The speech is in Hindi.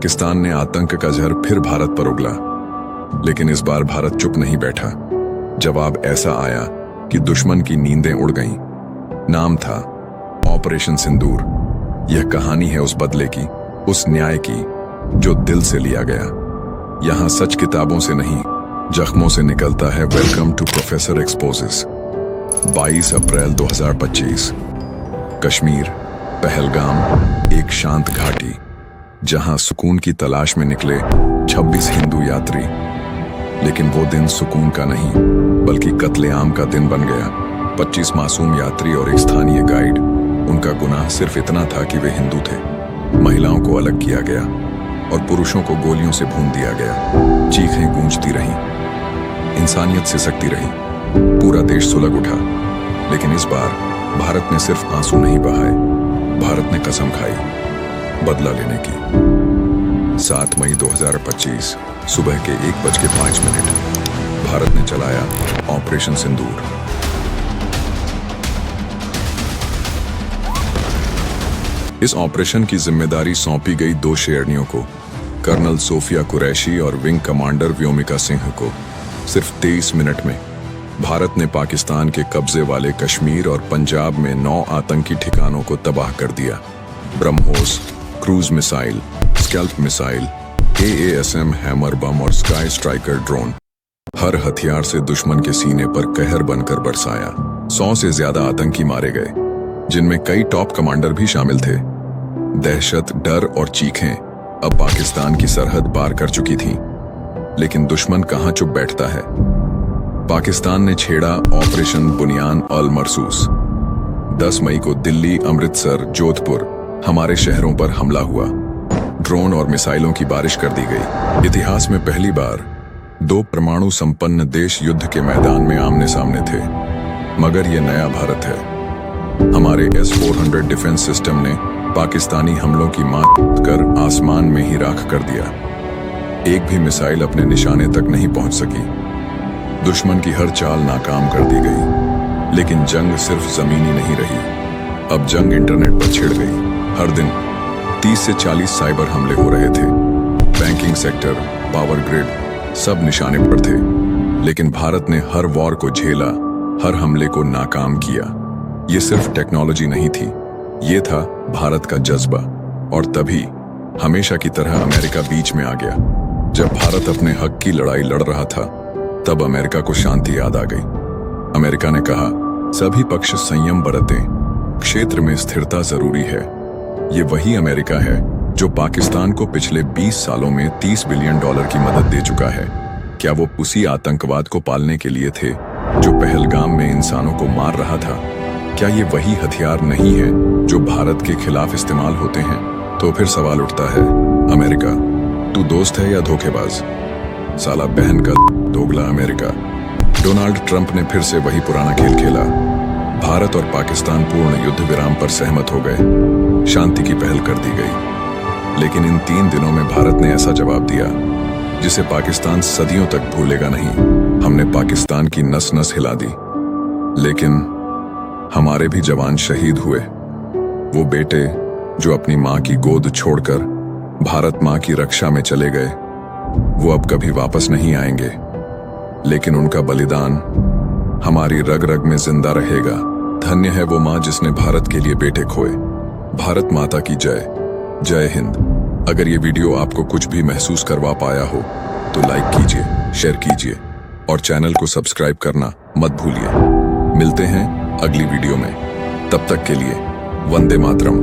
पाकिस्तान ने आतंक का जहर फिर भारत पर उगला, लेकिन इस बार भारत चुप नहीं बैठा। जवाब ऐसा आया कि दुश्मन की नींदें उड़ गईं। नाम था ऑपरेशन सिंदूर। यह कहानी है उस बदले की, उस न्याय की जो दिल से लिया गया। यहां सच किताबों से नहीं, जख्मों से निकलता है। Welcome to Professor Exposes. 22 अप्रैल 2025, कश्मीर, पहलगाम, एक शांत घाटी जहां सुकून की तलाश में निकले 26 हिंदू यात्री। लेकिन वो दिन सुकून का नहीं, बल्कि कत्लेआम का दिन बन गया। 25 मासूम यात्री और एक स्थानीय गाइड। उनका गुनाह सिर्फ इतना था कि वे हिंदू थे। महिलाओं को अलग किया गया और पुरुषों को गोलियों से भून दिया गया। चीखें गूंजती रहीं, इंसानियत सिसकती रही। पूरा देश सुलग उठा। लेकिन इस बार भारत ने सिर्फ आंसू नहीं बहाए, भारत ने कसम खाई बदला लेने की। 7 मई 2025 सुबह के 1:05 भारत ने चलाया ऑपरेशन सिंदूर। इस ऑपरेशन की जिम्मेदारी सौंपी गई 2 शेरनियों को, कर्नल सोफिया कुरैशी और विंग कमांडर व्योमिका सिंह को। सिर्फ 23 मिनट में भारत ने पाकिस्तान के कब्जे वाले कश्मीर और पंजाब में 9 आतंकी ठिकानों को तबाह कर दिया। BrahMos, cruise missile, Scalp missile, AASM Hammer bomb और स्काई स्ट्राइकर ड्रोन, हर हथियार से दुश्मन के सीने पर कहर बनकर बरसाया। 100 से ज्यादा आतंकी मारे गए, जिनमें कई टॉप कमांडर भी शामिल थे। दहशत, डर और चीखें अब पाकिस्तान की सरहद पार कर चुकी थीं। लेकिन दुश्मन कहां चुप बैठता है। पाकिस्तान ने छेड़ा ऑपरेशन बुनियान अल मरसूस। 10 मई को दिल्ली, अमृतसर, जोधपुर, हमारे शहरों पर हमला हुआ। ड्रोन और मिसाइलों की बारिश कर दी गई। इतिहास में पहली बार 2 परमाणु संपन्न देश युद्ध के मैदान में आमने सामने थे। मगर यह नया भारत है। हमारे S-400 डिफेंस सिस्टम ने पाकिस्तानी हमलों की मात कर आसमान में ही राख कर दिया। एक भी मिसाइल अपने निशाने तक नहीं पहुंच सकी। दुश्मन की हर चाल नाकाम कर दी गई। लेकिन जंग सिर्फ जमीनी नहीं रही, अब जंग इंटरनेट पर छिड़ गई। हर दिन 30 से 40 साइबर हमले हो रहे थे। बैंकिंग सेक्टर, पावर ग्रिड, सब निशाने पर थे। लेकिन भारत ने हर वॉर को झेला, हर हमले को नाकाम किया। ये सिर्फ टेक्नोलॉजी नहीं थी, ये था भारत का जज्बा। और तभी हमेशा की तरह अमेरिका बीच में आ गया। जब भारत अपने हक की लड़ाई लड़ रहा था, तब अमेरिका को शांति याद आ गई। अमेरिका ने कहा, सभी पक्ष संयम बरतें, क्षेत्र में स्थिरता जरूरी है। ये वही अमेरिका है जो पाकिस्तान को पिछले 20 सालों में $30 बिलियन की मदद दे चुका है। क्या वो उसी आतंकवाद को पालने के लिए थे जो पहलगाम में इंसानों को मार रहा था? क्या ये वही हथियार नहीं है जो भारत के खिलाफ इस्तेमाल होते हैं? तो फिर सवाल उठता है, अमेरिका, तू दोस्त है या धोखेबाज? साला बहन का दोगला अमेरिका। डोनाल्ड ट्रंप ने फिर से वही पुराना खेल खेला। भारत और पाकिस्तान पूर्ण युद्ध विराम पर सहमत हो गए। शांति की पहल कर दी गई। लेकिन इन 3 दिनों में भारत ने ऐसा जवाब दिया जिसे पाकिस्तान सदियों तक भूलेगा नहीं। हमने पाकिस्तान की नस नस हिला दी। लेकिन हमारे भी जवान शहीद हुए। वो बेटे जो अपनी माँ की गोद छोड़कर भारत माँ की रक्षा में चले गए, वो अब कभी वापस नहीं आएंगे। लेकिन उनका बलिदान हमारी रग रग में जिंदा रहेगा। धन्य है वो माँ जिसने भारत के लिए बेटे खोए। भारत माता की जय। जय हिंद। अगर ये वीडियो आपको कुछ भी महसूस करवा पाया हो तो लाइक कीजिए, शेयर कीजिए और चैनल को सब्सक्राइब करना मत भूलिए। मिलते हैं अगली वीडियो में। तब तक के लिए वंदे मातरम।